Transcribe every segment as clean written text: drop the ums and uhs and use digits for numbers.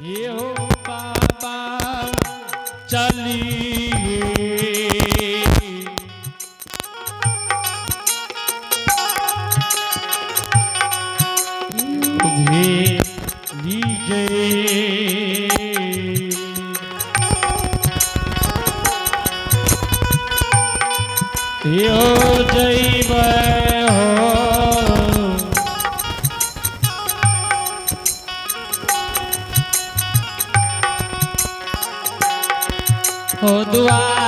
ये हो बाबा चलिए यो जैव हो दुआर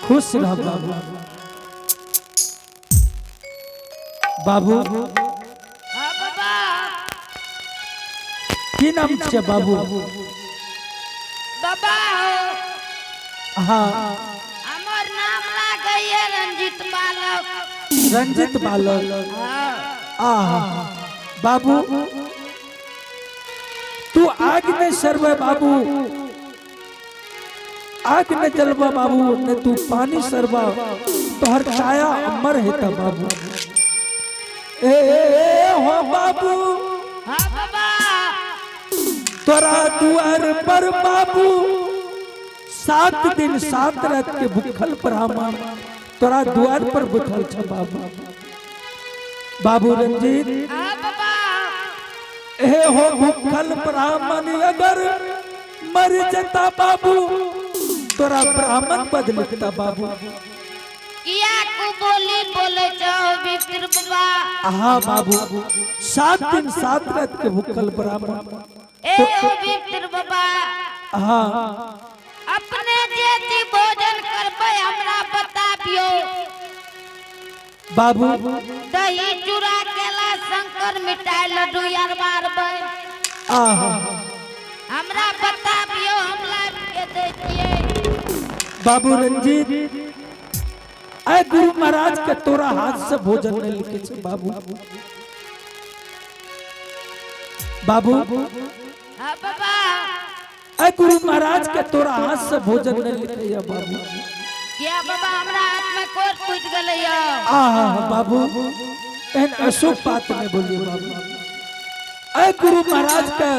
खुश रह बाबू। बाबू की नाम छे बाबू? बाबा हाँ हमर नाम लागैए रंजित बालक। रंजित बालक। हाँ। बाबू तू आग में सर्व बाबू, आग में जलवा बाबू, ने तू पानी सर्वा, तोहर छाया अमर है ता बाबू। ए हो बाबू हाँ बाबा तोरा दुआर पर बाबू 7 दिन 7 रात के भूखल ब्राह्मण तोरा द्वार पर बैठल छ बाबू। बाबू रंजीत हाँ बाबा ए हो भूखल ब्राह्मण अगर मर जता बाबू तोरा ब्राह्मण बदलता बाबू। किया को बोली बोले जाओ विक्र बाबा। हाँ बाबू 7 दिन 7 रात के भूखल ब्राह्मण ए ओ विक्र बाबा हाँ अपने जेती भोजन करबै हमरा बताबियो। बाबू दही चूड़ा केला शंकर मिठाई लड्डू यार मारबै हमरा बताबियो हम लाभ के दैतिए। बाबू रंजीत ऐ गुरु महाराज के तोरा हाथ से भोजन नहीं लिखे छे बाबू। बाबू हाँ बाबा ऐ गुरु महाराज के तोरा हाथ से भोजन नहीं लिखे या बाबू। क्या बाबा हमरा हाथ में कोर फूट गेलै या। बाबू एहन अशुभ बात नहीं बोलिए बाबू। ऐ गुरु महाराज के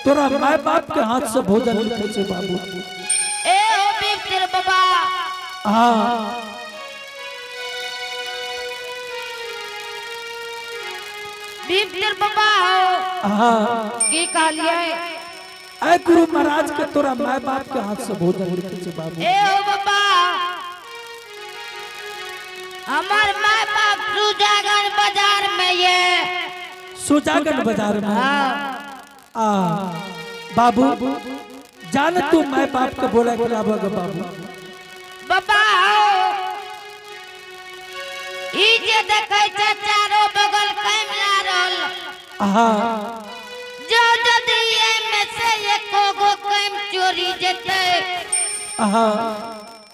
तोरा माय बाप के हाथ से भोजन लिखे छे बाबू। ए ओ विक्र बाबा हाँ विक्र बाबा हो हाँ की कहलिए। ऐ गुरु महाराज के तोरा माय बाप के हाथ से भोजन लिखे छे बाबू। ए ओ बाबा हमार माय बाप सुजागन बाजार में ये सुजागन बाजार में बाबू जान तू माय बाप के बोला के लाबग बाबू। बाबा ई जे देखै छै चारो बगल कैमरा रहल हाँ जो जदी हाँ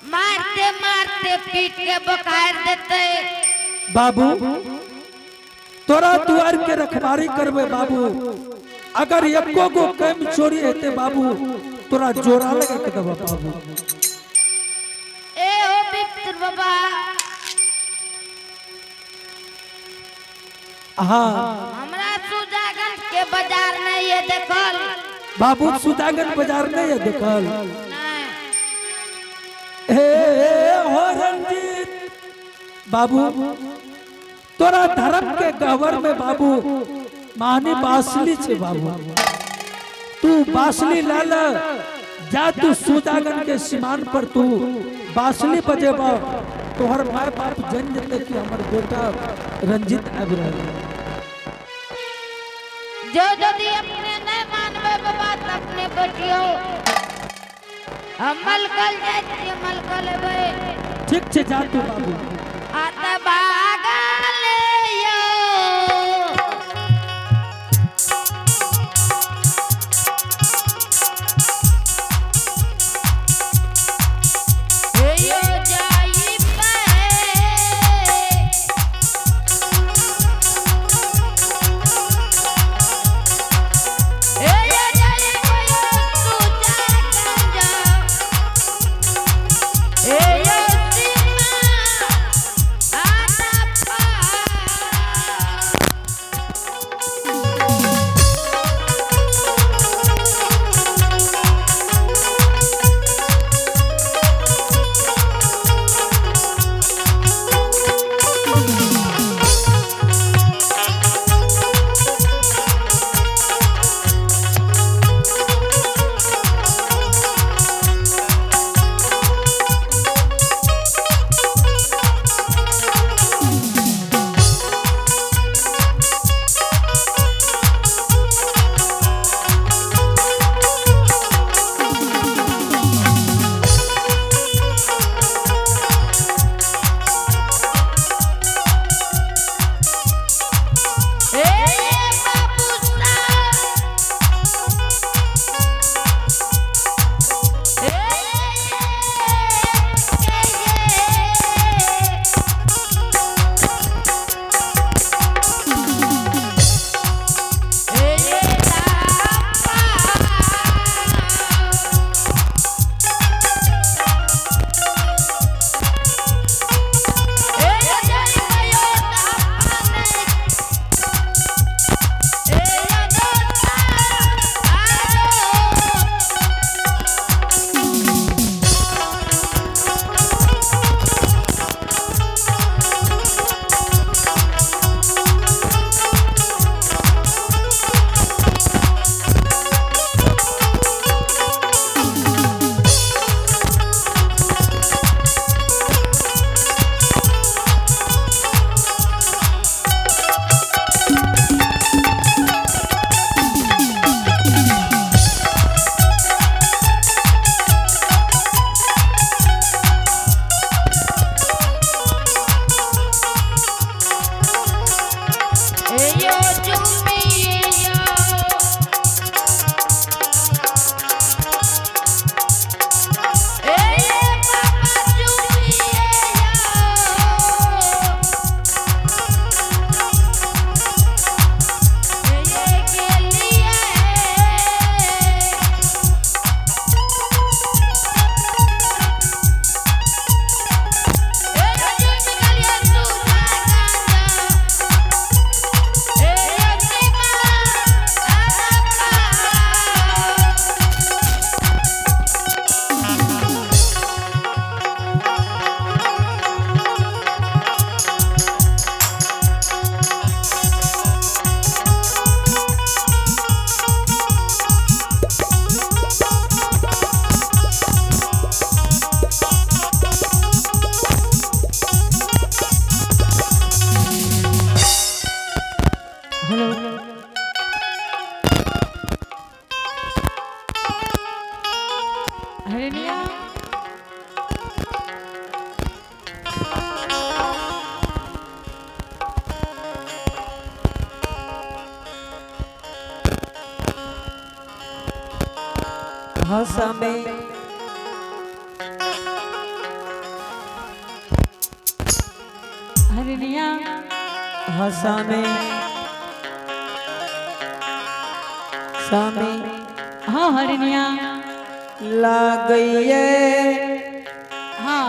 मारते मारते पीट के बखार देते। बाबू तोरा द्वार के रखवारी करबे बाबू, अगर एको गो कम चोरी हेते बाबू तोरा जोरा लगे के देबा बाबू। ए ओ पितर बाबा हाँ हमरा सुजागन के बाजार में ये देखल बाबू, सुजागन बाजार नहीं है देखल। नहीं। हो रंजीत बाबू, तोरा धर्म के गहवर में बाबू मानी बासली छे बाबू, तू बासली लाल जा, तू सुजागन के सीमान पर तू बासली बजेबा, तोहर माय बाप जन जते कि हमर बेटा रंजीत आब रहल। जो यदि अपने नहीं मानबे बाबा तो अपने बचियो, हम मलकल जाए मलकल लेबे। ठीक छे जा तू बाबू। आता बागले यो यो जाई पे यो जाई पे तू जा यो हंस में हरिनिया हाँ सामी सामी हाँ हरिनिया ला गई है हाँ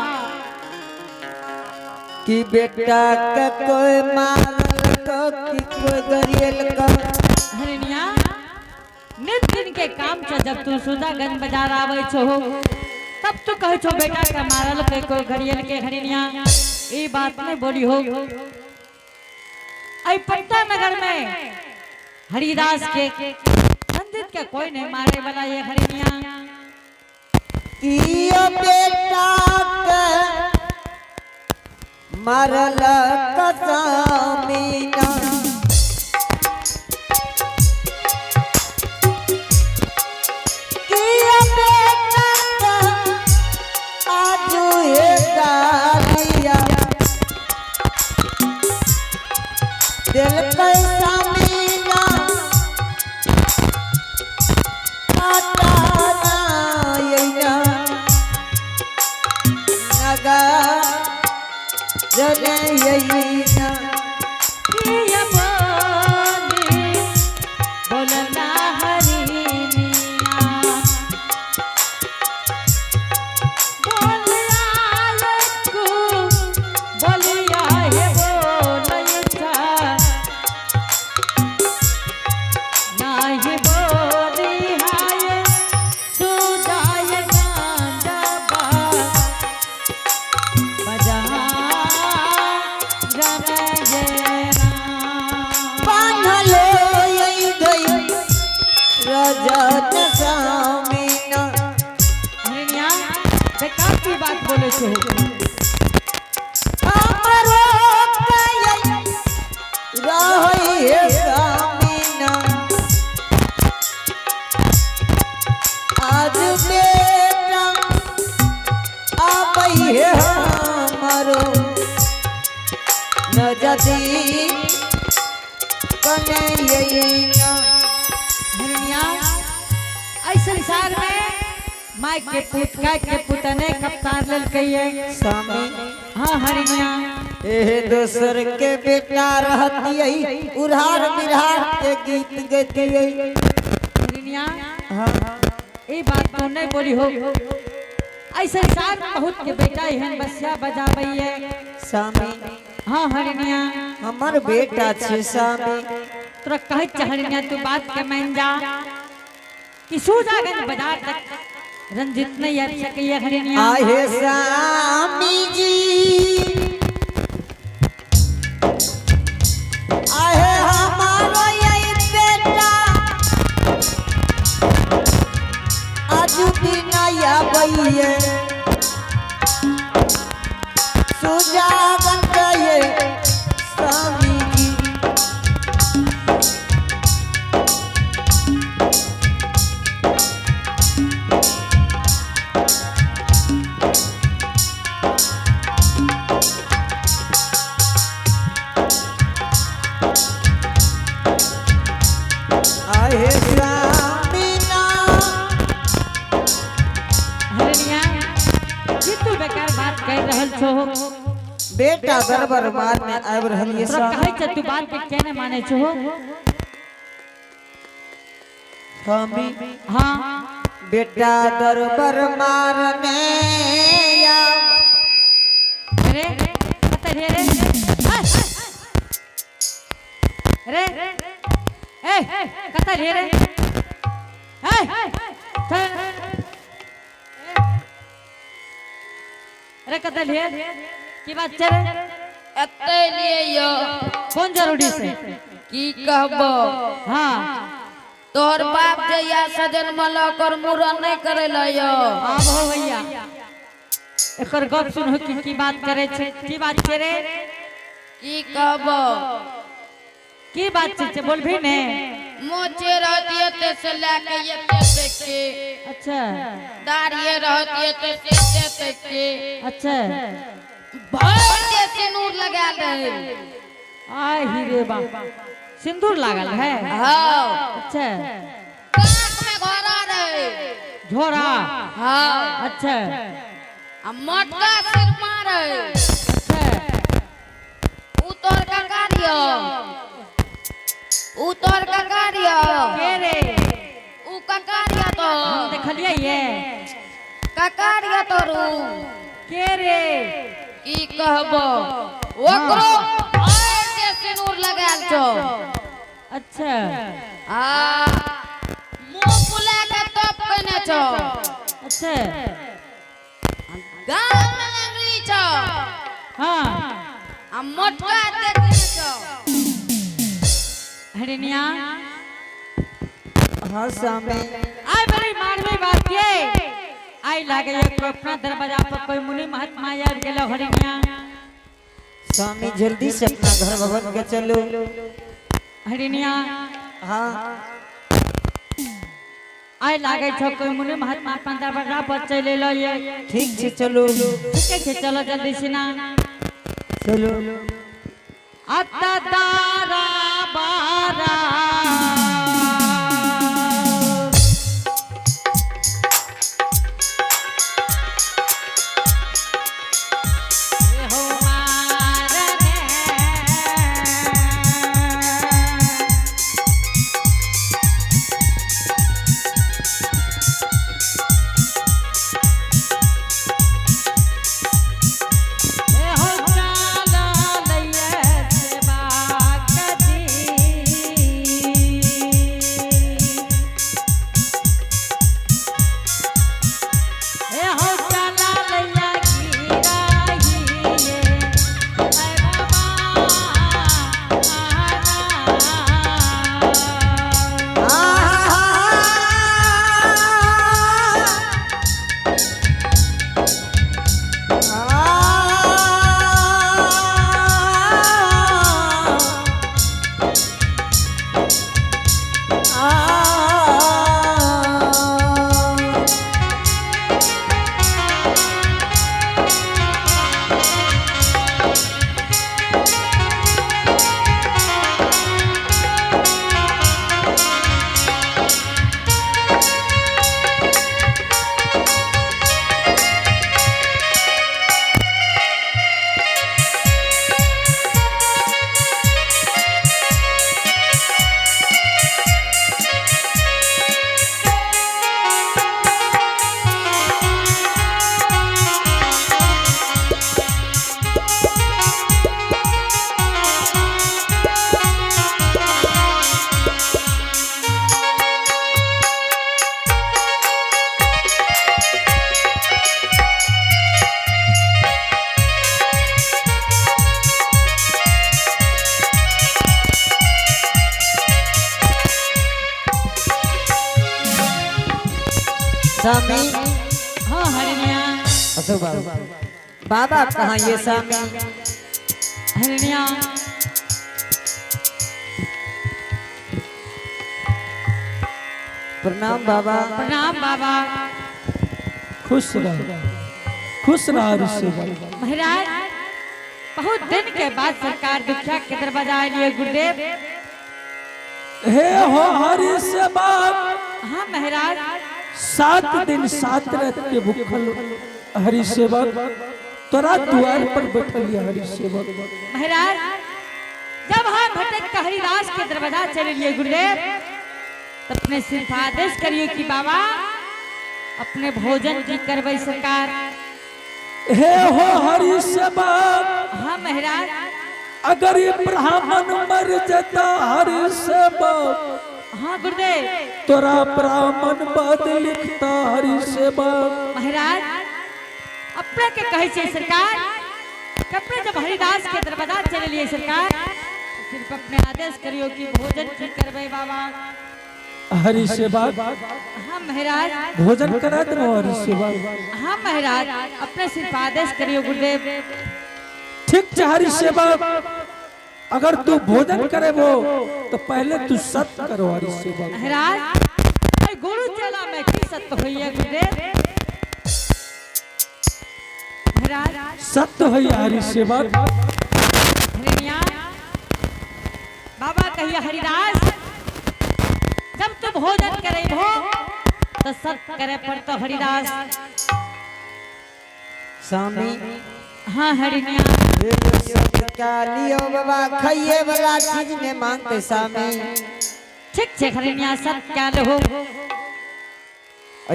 कि बेटा का कोई मारल को कि कोई गरियल का हरिनिया नित दिन के काम छ जब तू सुधागंज बाजार आवे छो तब तू कहे छो बेटा का मारल के को घड़ियल के हरिनिया ये बात नहीं बोली हो आई पट्टा नगर में हरिदास के संदित के कोई नहीं मारे वाला ये हरिनिया कियो बेटा का मारल कसामीना कियो बेटा का आजू ये गालिया दिल पैसा मीना आता ना ये नगा जले यही ना ये बोली बोलना हरिनिया बोलिया लक्कू बोलिया हे बोलैया नाही बोली हाय सुजाय गांडबा बजा रमजेरा बांधलो यही गई रजत सामीना हरिनिया बेकार की बात बोले छो हमरो कई रही है सामीना आज बेटा आबई है हमरो न जदी कने यही ना हरिनिया ऐ संसार में माई के पुत काय के पुतने कप्तार लेल कहिए सामी हाँ हरिनिया एहे दोसर के बेटा रहती उधार बिरहार के गीत गती हरिनिया ये बात तो नहीं बोली हो ऐ संसार में बहुत के बेटा एहन बसिया बजाबई है सामी हाँ हरिनिया हमर बेटा छे सामी तोरा कहे छ हरिनिया तू बात के मान जा कि सुजागंज बाजार तक रंजित नहीं आ सके हरिनिया आहे सामी जी आहे हमारो यही बेटा आज दिन आया बइये सुजागन कहे स्वामी जी आहे स्वामी ना हरिनिया ये तू बेकार बात कह रहल छो बेटा दरबार बाद में आब रहल ये तोरा स्वामी कहे छ तू बात के केने माने छो स्वामी हाँ बेटा दरबार मारने या अरे कत रे रे ए कत रे अरे कत रे की बात चले एते लिए यो कौन जरूरी से की कहबो हाँ तोहर बाप जया सजन मलक और मुरन नहीं करे यो आब हो भैया एकर गप सुन की बात करे छे की बात करे की कहबो की बात छे बोल भी ने मोचे रहती है ते से लेके ये ते के अच्छा दाढ़ी रहती है ते से के अच्छा भर के सिंदूर लगा दे आय ही रे बा सिंदूर लागल है हाँ अच्छा कान में घोड़ा रहे झोरा हाँ अच्छा आ मटका सिर मारे अच्छा ककारियो ऊ तोर ककारियो के रे ऊ ककारियो तो हम देखलिए ये ककारियो तोरू के रे की कहबो ओकरो ऐसे सिनूर लगाल छो अच्छा आ मुंह फुला के टॉप कने छो अच्छा गाल में लंगड़ी छो हाँ आ मोटका देखने छो हरिनिया हाँ सामे आई बड़ी मानवी बात ये आई लागे ये को अपना दरवाजा पर कोई मुनि महात्मा यार गेलो हरिनिया स्वामी जल्दी से अपना घर भवन के चलो। हरिनिया हाँ आई लागे छो कोई मुनि महात्मा अपना दरवाजा पर चले लो ये ठीक से चलो ठीक है चलो जल्दी से ना चलो। अत्ता दारा बारा स्वामी हाँ हरिनिया अशोक बाबा बाबा कहाँ ये स्वामी? हरिनिया प्रणाम बाबा। प्रणाम बाबा। खुश रह ऋषि महाराज बहुत दिन के बाद सरकार दुखिया के दरवाजा आए लिए गुरुदेव। हे हो हरि से बाप हाँ महाराज 7 दिन 7 रात के भूखल हरि सेवक तोरा द्वार पर बैठल है हरि सेवक। महाराज जब हम भटक के हरिदास के दरवाजा चले लिए गुरुदेव तो अपने सिर्फ आदेश करिए कि बाबा अपने भोजन की करवाई सरकार। हे हो हरि सेवक हाँ महाराज अगर ये ब्राह्मण मर जाता हरि सेवक हाँ गुरुदेव तोरा ब्राह्मण पद लिखता हरि सेवक। महाराज अपने के कहे छे सरकार कि अपने जब हरिदास के दरवाजा चले लिए सरकार सिर्फ अपने आदेश करियो कि भोजन की करवाई बाबा। हरि सेवक हाँ महाराज भोजन करा दो हरि सेवक। हाँ महाराज अपने सिर्फ आदेश करियो गुरुदेव। ठीक है हरि सेवक अगर तू भोजन करे वो तो पहले तू सत्य करो हरि सेवक। महाराज गुरु चला में की सत्य हुई है गुरुदेव। महाराज सत्य है हरि सेवक। हरिनिया बाबा कहिए हरिदास जब तू भोजन करे भो तो सत्य करे पर तो हरिदास। स्वामी हाँ हरिनिया क्या लियो बाबा खाइए वाला चीज ने मांगते सामे ठीक छे हरिनिया सब क्या लो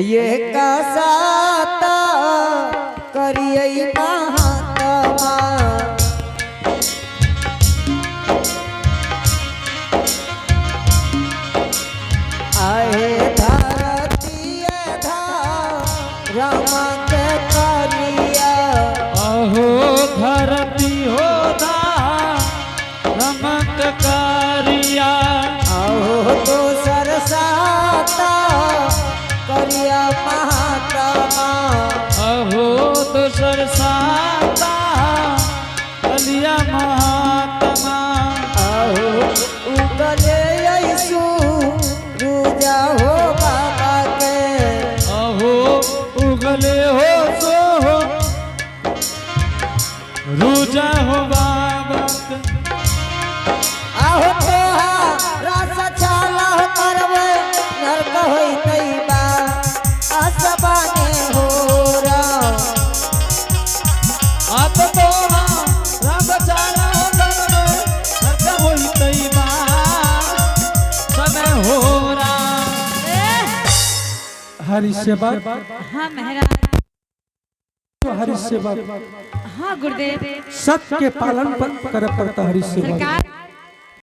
ये का साता करिए महात्मा आए धरती रामा के करिया अहो धरती हो रमत कारिया आहो तो सरसाता करिया महात्मा अहो तो सरसाता कलिया महात्मा आहो उगले यीशु रूजा हो बाबा के अहो उगले हो सो हो रूजा हो बाबा के। आहो तोहा रस छाला करवे नरक होई तैबा आसबाने हो रा आप तो राम चाला हो करवे नरक होई तैबा समय हो रा। हरि सेवा हाँ महाराज हरि सेवा हाँ गुरुदेव सत्य के पालन पर कर पड़ता हरि सेवा सरकार